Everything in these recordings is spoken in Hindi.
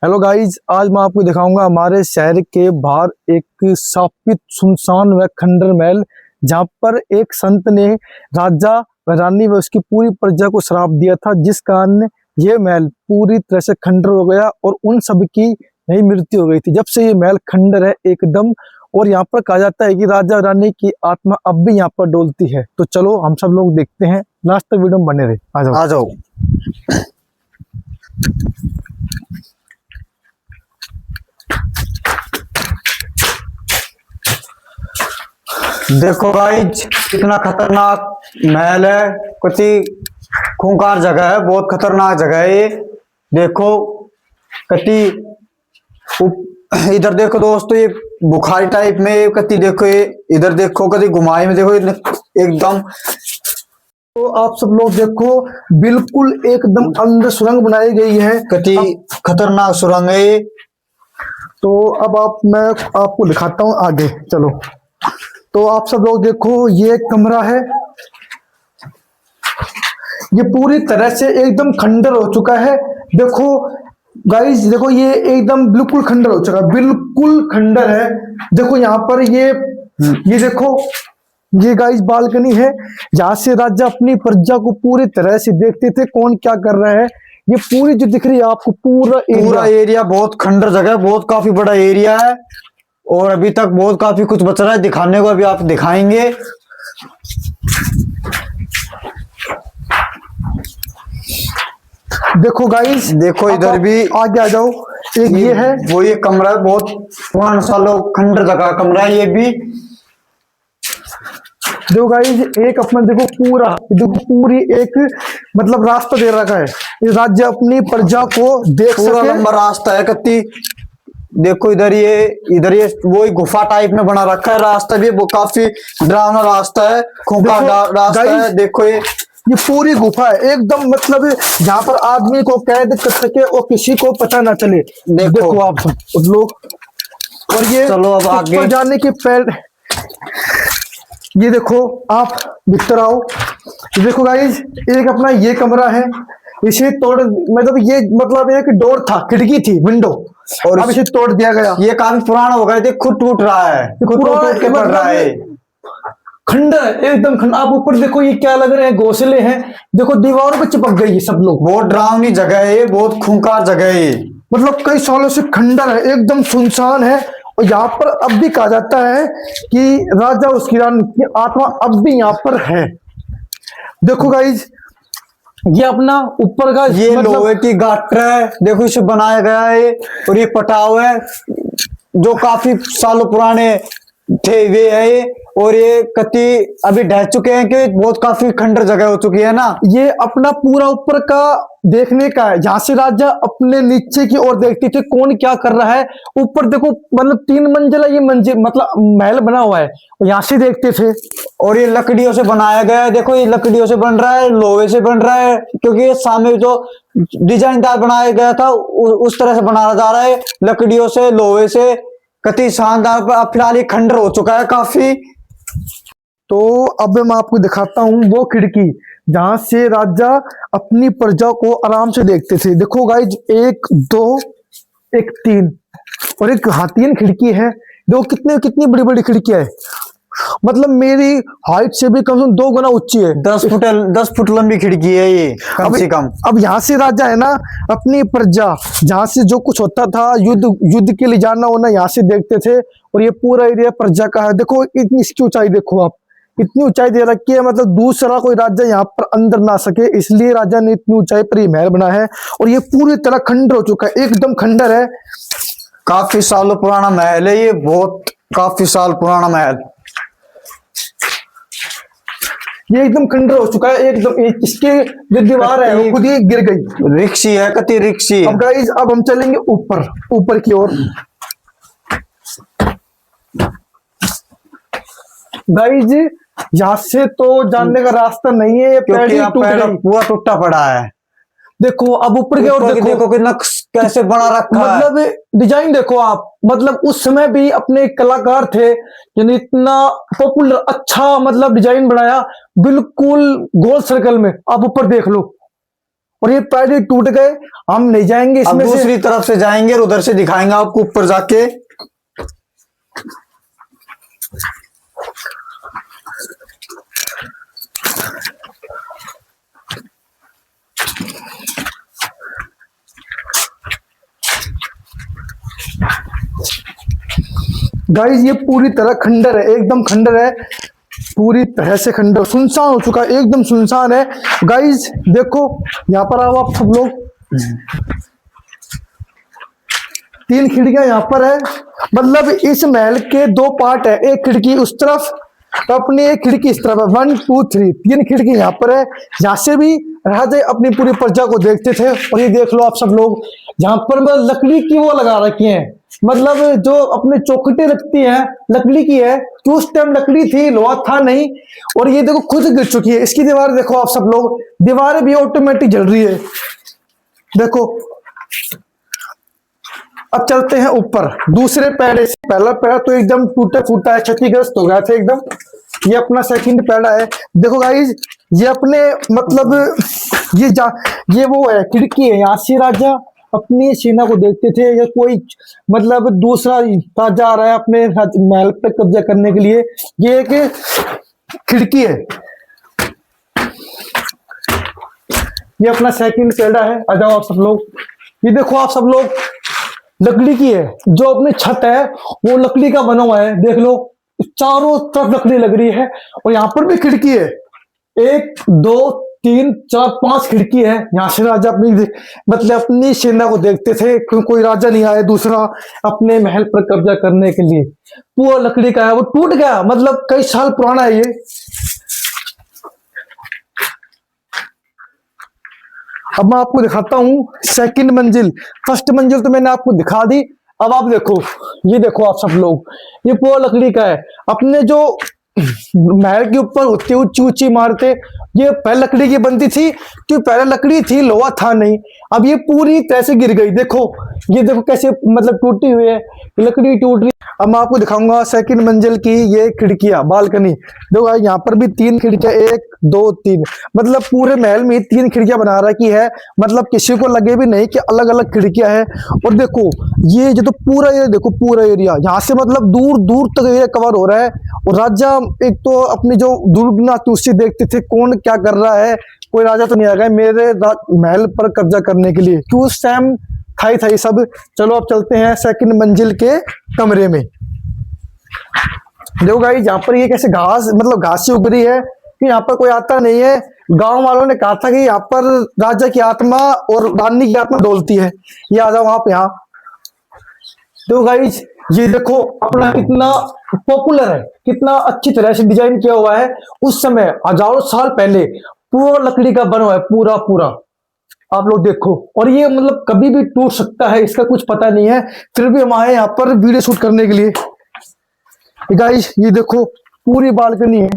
हेलो गाइज, आज मैं आपको दिखाऊंगा हमारे शहर के बाहर एक शापित सुनसान व खंडर महल, जहां पर एक संत ने राजा व रानी व उसकी पूरी प्रजा को श्राप दिया था, जिस कारण ये महल पूरी तरह से खंडर हो गया और उन सब की नई मृत्यु हो गई थी। जब से ये महल खंडर है एकदम, और यहाँ पर कहा जाता है कि राजा रानी की आत्मा अब भी यहाँ पर डोलती है। तो चलो हम सब लोग देखते हैं, लास्ट तक वीडियो में बने रहे। आ जाओ। देखो गाइज, कितना खतरनाक महल है। कितनी खूंखार जगह है, बहुत खतरनाक जगह है ये। देखो कति इधर देखो दोस्तों, ये बुखारी टाइप में कति देखो, ये इधर देखो कति घुमाई में देखो एकदम। तो आप सब लोग देखो, बिल्कुल एकदम अंदर सुरंग बनाई गई है, कति खतरनाक सुरंग है ये। तो अब मैं आपको दिखाता हूँ आगे, चलो। तो आप सब लोग देखो, ये एक कमरा है, ये पूरी तरह से एकदम खंडर हो चुका है। देखो गाइस, देखो ये एकदम बिल्कुल खंडर हो चुका है, बिल्कुल खंडर है। देखो यहाँ पर ये देखो, ये गाइस बालकनी है, जहां से राजा अपनी प्रजा को पूरी तरह से देखते थे कौन क्या कर रहा है। ये पूरी जो दिख रही है आपको, पूरा एरिया बहुत खंडर जगह है, बहुत काफी बड़ा एरिया है। और अभी तक बहुत काफी कुछ बच रहा है दिखाने को, अभी आप दिखाएंगे। देखो गाइस, देखो इधर भी आगे आ जाओ। एक ये है, वो ये कमरा है, बहुत पुराना सालों खंडर जगह कमरा है ये भी। देखो गाइस, एक अपना देखो पूरी एक मतलब रास्ता दे रखा है, ये राज्य अपनी प्रजा को देख पूरा सके। लंबा रास्ता है कत्ती। देखो इधर ये वो गुफा टाइप में बना रखा है रास्ता भी, वो काफी डरावना रास्ता है, खूंखार रास्ता है। देखो ये पूरी गुफा है एकदम, मतलब जहाँ पर आदमी को कैद कर सके और किसी को पता ना चले। देखो आप सब लोग, और ये चलो अब आगे जाने के पैर। ये देखो आप भीतर आओ। देखो गाइस, एक अपना ये कमरा है, इसे तोड़ मतलब ये मतलब एक डोर था, खिड़की थी, विंडो, और अब इसे तोड़ दिया गया। ये काफी पुराना हो गया, खुद टूट रहा है, खुद टूट के पड़ रहा है। खंडर एकदम खंडर। आप ऊपर देखो, ये क्या लग रहे हैं, घोंसले हैं। देखो दीवारों पे चिपक गई है सब लोग। बहुत डरावनी जगह है ये, बहुत खूंखार जगह है ये। मतलब कई सालों से खंडर है, एकदम सुनसान है। और यहाँ पर अब भी कहा जाता है कि राजा उसकी रानी की आत्मा अब भी यहाँ पर है। देखो गाइज, ये अपना ऊपर का ये मतलब लोहे की गाटर है, देखो इसे बनाया गया है। और ये पटाव है जो काफी सालों पुराने थे वे है ये। और ये कति अभी ढह चुके हैं कि बहुत काफी खंडर जगह हो चुकी है ना। ये अपना पूरा ऊपर का देखने का है, जहां से राजा अपने नीचे की ओर देखते थे कौन क्या कर रहा है। ऊपर देखो, मतलब 3 मंजिला ये मंजिल मतलब महल बना हुआ है, यहाँ से देखते थे। और ये लकड़ियों से बनाया गया है, देखो ये लकड़ियों से बन रहा है, लोहे से बन रहा है, क्योंकि ये सामने जो डिजाइनदार बनाया गया था उस तरह से बनाया जा रहा है, लकड़ियों से, लोहे से। कति शानदार। अब फिलहाल ये खंडर हो चुका है काफी। तो अब मैं आपको दिखाता हूँ वो खिड़की, जहां से राजा अपनी प्रजा को आराम से देखते थे। देखो गाइज, 1 2 1 3 और एक 3 खिड़की है। देखो कितनी बड़ी बड़ी खिड़कियां है, मतलब मेरी हाइट से भी कम से कम 2 गुना ऊंची है। 10 फुट लंबी खिड़की है ये कम से कम। अब यहाँ से राजा है ना, अपनी प्रजा, जहां से जो कुछ होता था, युद्ध के लिए जाना होना, यहाँ से देखते थे। और ये पूरा एरिया प्रजा का है। देखो इतनी इसकी ऊंचाई देखो आप, इतनी ऊंचाई दे रखी है, मतलब दूसरा कोई राजा यहाँ पर अंदर ना सके, इसलिए राजा ने इतनी ऊंचाई पर ये महल बना है। और ये पूरी तरह खंडर हो चुका है, एकदम खंडर है। काफी सालों पुराना महल है ये, बहुत काफी साल पुराना महल। ये एकदम खंडर हो चुका है एकदम। इसके जो दीवार है वो खुद ही गिर गई, रिक्शी है, कति रिक्शी। अब गाइस, अब हम चलेंगे ऊपर की ओर। गाइस, यहाँ से तो जाने का रास्ता नहीं है, क्योंकि पूरा टूटा पड़ा है। देखो अब ऊपर की ओर देखो कितना कैसे बना रखा है, मतलब डिजाइन देखो आप, मतलब उस समय भी अपने कलाकार थे जिन्हें इतना पॉपुलर अच्छा मतलब डिजाइन बनाया, बिल्कुल गोल सर्कल में। आप ऊपर देख लो, और ये पैर टूट गए, हम नहीं जाएंगे अब इसमें से। दूसरी तरफ से जाएंगे और उधर से दिखाएंगे आपको ऊपर जाके। गाइस ये पूरी तरह खंडर है, एकदम खंडर है, पूरी तरह से खंडर, सुनसान हो चुका है, एकदम सुनसान है। गाइस देखो यहाँ पर आओ आप सब लोग, 3 खिड़कियां यहाँ पर है, मतलब इस महल के 2 पार्ट है, एक खिड़की उस तरफ तो अपनी एक खिड़की इस तरफ है। 1 2 3 3 खिड़की यहाँ पर है, यहाँ से भी राजा अपनी पूरी प्रजा को देखते थे। और ये देख लो आप सब लोग, यहाँ पर मतलब लकड़ी की वो लगा रखी है, मतलब जो अपने चौखटे लगती है लकड़ी की है, कि उस टाइम लकड़ी थी, लोहा था नहीं। और ये देखो खुद गिर चुकी है, इसकी दीवार देखो आप सब लोग, दीवारें भी ऑटोमेटिक जल रही है, देखो। अब चलते हैं ऊपर दूसरे पैड़े से। पहला पैड़ा तो एकदम टूटा फूटा है, क्षतिग्रस्त हो गया था एकदम। ये अपना सेकंड पैड़ा है, देखो गाइज, ये अपने मतलब ये वो है खिड़की है, यहाँ से राजा अपनी सेना को देखते थे, या कोई मतलब दूसरा राजा आ रहा है अपने महल पर कब्जा करने के लिए, ये एक खिड़की है। ये अपना सेकंड पैड़ा है, आ जाओ आप सब लोग। ये देखो आप सब लोग, लकड़ी की है, जो अपनी छत है वो लकड़ी का बना हुआ है, देख लो चारों तरफ लकड़ी लग रही है। और यहाँ पर भी खिड़की है, 1 2 3 4 5 खिड़की है। यहाँ से राजा अपनी मतलब अपनी सेना को देखते थे, कोई राजा नहीं आया दूसरा अपने महल पर कब्जा करने के लिए। पूरा लकड़ी का है, वो टूट गया, मतलब कई साल पुराना है ये। अब मैं आपको दिखाता हूं सेकंड मंजिल। फर्स्ट मंजिल तो मैंने आपको दिखा दी, अब आप देखो, ये देखो आप सब लोग, ये पूरा लकड़ी का है। अपने जो महल के ऊपर होती है ऊंची ऊंची इमारतें, ये पहले लकड़ी की बनती थी, क्योंकि पहले लकड़ी थी, लोहा था नहीं। अब ये पूरी तरह से गिर गई, देखो ये देखो कैसे मतलब टूटी हुई है, लकड़ी टूट रही। अब मैं आपको दिखाऊंगा सेकंड मंजिल की ये खिड़कियां, बालकनी देखो, यहाँ पर भी 3 खिड़कियां, 1 2 3, मतलब पूरे महल में 3 खिड़कियां बना रखी है, मतलब किसी को लगे भी नहीं कि अलग अलग खिड़कियां हैं। और देखो ये जो तो पूरा ये देखो, पूरा एरिया यहाँ से मतलब दूर दूर तक ये कवर हो रहा है। और राजा एक तो अपनी जो दुर्गना थी उससे देखते थे कौन क्या कर रहा है, कोई राजा तो नहीं आ गया मेरे महल पर कब्जा करने के लिए, क्यों उस टाइम था ही सब। चलो अब चलते हैं सेकंड मंजिल के कमरे में। देखो गाइस, यहाँ पर ये कैसे घास, मतलब घास से उग रही है, कि यहाँ पर कोई आता नहीं है। गांव वालों ने कहा था कि यहाँ पर राजा की आत्मा और रानी की आत्मा डोलती है, ये आ जाओ आप यहाँ। देखो गाइस, ये देखो अपना कितना पॉपुलर है, कितना अच्छी तरह से डिजाइन किया हुआ है। उस समय हजारों साल पहले पूरा लकड़ी का बना हुआ है, पूरा पूरा आप लोग देखो। और ये मतलब कभी भी टूट सकता है, इसका कुछ पता नहीं है, फिर भी हम आए यहाँ पर वीडियो शूट करने के लिए। गाइस ये देखो पूरी बालकनी है,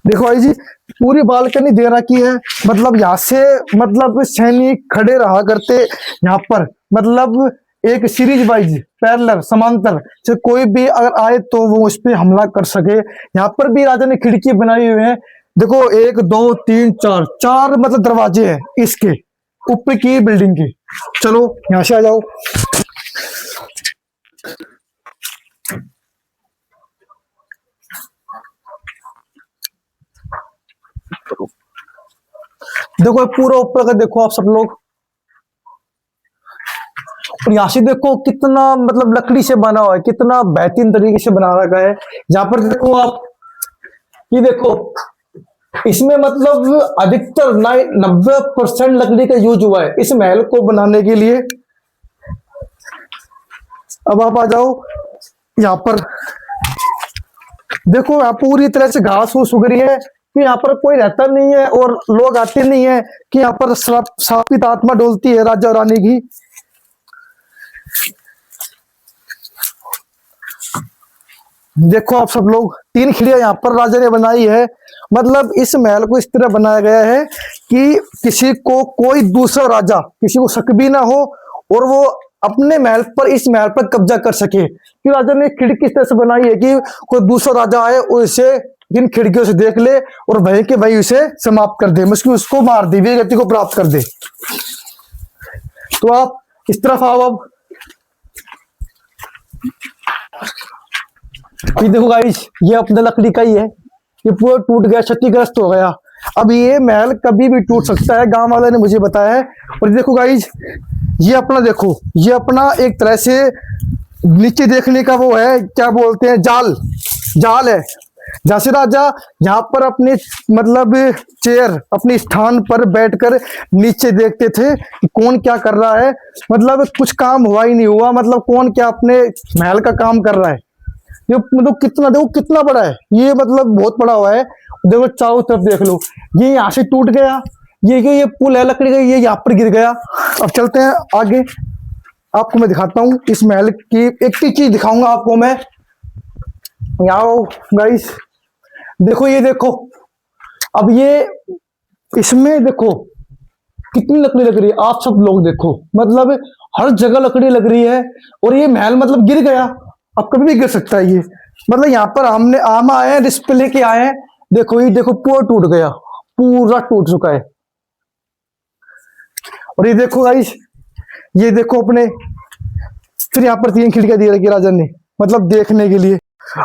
देखो भाई जी पूरी बालकनी दे रखी है, मतलब यहाँ से मतलब सैनिक खड़े रहा करते यहाँ पर, मतलब एक सीरीज वाइज पैरेलल समांतर से कोई भी अगर आए तो वो उस पर हमला कर सके। यहाँ पर भी राजा ने खिड़की बनाई हुई है, देखो 1 2 3 4 4 मतलब दरवाजे हैं इसके ऊपर की बिल्डिंग की। चलो यहाँ से आ जाओ। देखो पूरा ऊपर का देखो आप सब लोग, और यहाँ से देखो कितना मतलब लकड़ी से बना हुआ है, कितना बेहतरीन तरीके से बना रखा है। यहाँ पर देखो आप, ये देखो इसमें मतलब अधिकतर 90% लकड़ी का यूज हुआ है इस महल को बनाने के लिए। अब आप आ जाओ यहाँ पर, देखो यहाँ पूरी तरह से घास फूस उग रही है, कि यहाँ पर कोई रहता नहीं है और लोग आते नहीं है, कि यहाँ पर शापित आत्मा डोलती है राजा रानी की। देखो आप सब लोग 3 खिड़कियां यहाँ पर राजा ने बनाई है, मतलब इस महल को इस तरह बनाया गया है कि किसी को कोई दूसरा राजा किसी को शक भी ना हो और वो अपने महल पर इस महल पर कब्जा कर सके। कि राजा ने खिड़की इस तरह से बनाई है कि कोई दूसरा राजा आए और इसे इन खिड़कियों से देख ले और वहीं के वहीं उसे समाप्त कर दे, मुश्किल उसको मार दे, वीर गति को प्राप्त कर दे। तो आप इस तरफ आओ। अब ये देखो गाइस, ये अपना लकड़ी का ही है, ये पूरा टूट गया, क्षतिग्रस्त हो गया। अब ये महल कभी भी टूट सकता है, गांव वाले ने मुझे बताया है। और देखो गाइस, ये अपना देखो, ये अपना एक तरह से नीचे देखने का वो है, क्या बोलते हैं, जाल, जाल है। झांसी राजा यहाँ पर अपने मतलब चेयर, अपने स्थान पर बैठकर नीचे देखते थे कि कौन क्या कर रहा है। मतलब कुछ काम हुआ ही नहीं हुआ, मतलब कौन क्या अपने महल का काम कर रहा है। ये मतलब कितना, देखो कितना बड़ा है ये, मतलब बहुत बड़ा हुआ है। देखो चारों तरफ देख लो, ये यहाँ से टूट गया, ये पुल है लकड़ी का, ये यहाँ पर गिर गया। अब चलते हैं आगे, आपको मैं दिखाता हूँ इस महल की एक ही चीज दिखाऊंगा आपको मैं। यहाँ गाइस देखो, ये देखो, अब ये इसमें देखो कितनी लकड़ी लग रही है, आप सब लोग देखो, मतलब हर जगह लकड़ी लग रही है। और ये महल मतलब गिर गया, अब कभी भी गिर सकता है ये। मतलब यहाँ पर हमने आम आए हैं, डिस्प्ले लेके आए हैं, देखो ये देखो पूरा टूट गया, पूरा टूट चुका है। और ये देखो गाइस, ये देखो अपने, फिर यहाँ पर 3 खिड़कियां दी रखी राजा ने, मतलब देखने के लिए।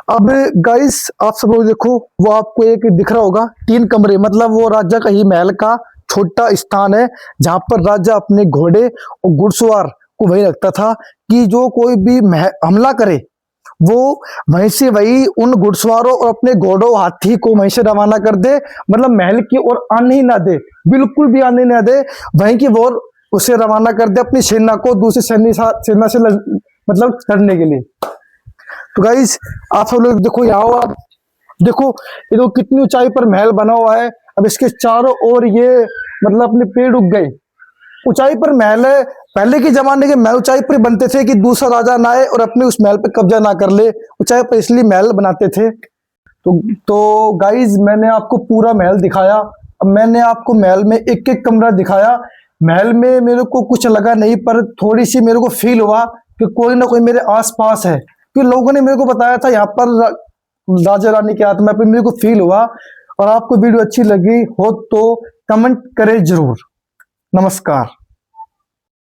अब गाइस आप सब लोग देखो, वो आपको एक दिख रहा होगा 3 कमरे, मतलब वो राजा का ही महल का छोटा स्थान है, जहां पर राजा अपने घोड़े और घुड़सवार को वहीं रखता था कि जो कोई भी हमला करे वो वहीं से वही उन घुड़सवारों और अपने घोड़ों हाथी को वहीं से रवाना कर दे, मतलब महल की ओर आने ही ना दे, बिल्कुल भी आने ना दे, वहीं की ओर उसे रवाना कर दे अपनी सेना को दूसरी सेना से मतलब लड़ने के लिए। तो गाइस आप सब लोग देखो, यहाँ आप देखो, ये तो कितनी ऊंचाई पर महल बना हुआ है। अब इसके चारों ओर ये मतलब अपने पेड़ उग गए, ऊंचाई पर महल है। पहले के जमाने के महल ऊंचाई पर बनते थे कि दूसरा राजा ना आए और अपने उस महल पे कब्जा ना कर ले, ऊंचाई पर इसलिए महल बनाते थे। तो गाइस मैंने आपको पूरा महल दिखाया। अब मैंने आपको महल में एक एक कमरा दिखाया। महल में मेरे को कुछ लगा नहीं, पर थोड़ी सी मेरे को फील हुआ कि कोई ना कोई मेरे आसपास है, क्योंकि लोगों ने मेरे को बताया था यहाँ पर राजा रानी की आत्मा पे, मेरे को फील हुआ। और आपको वीडियो अच्छी लगी हो तो कमेंट करें जरूर। नमस्कार।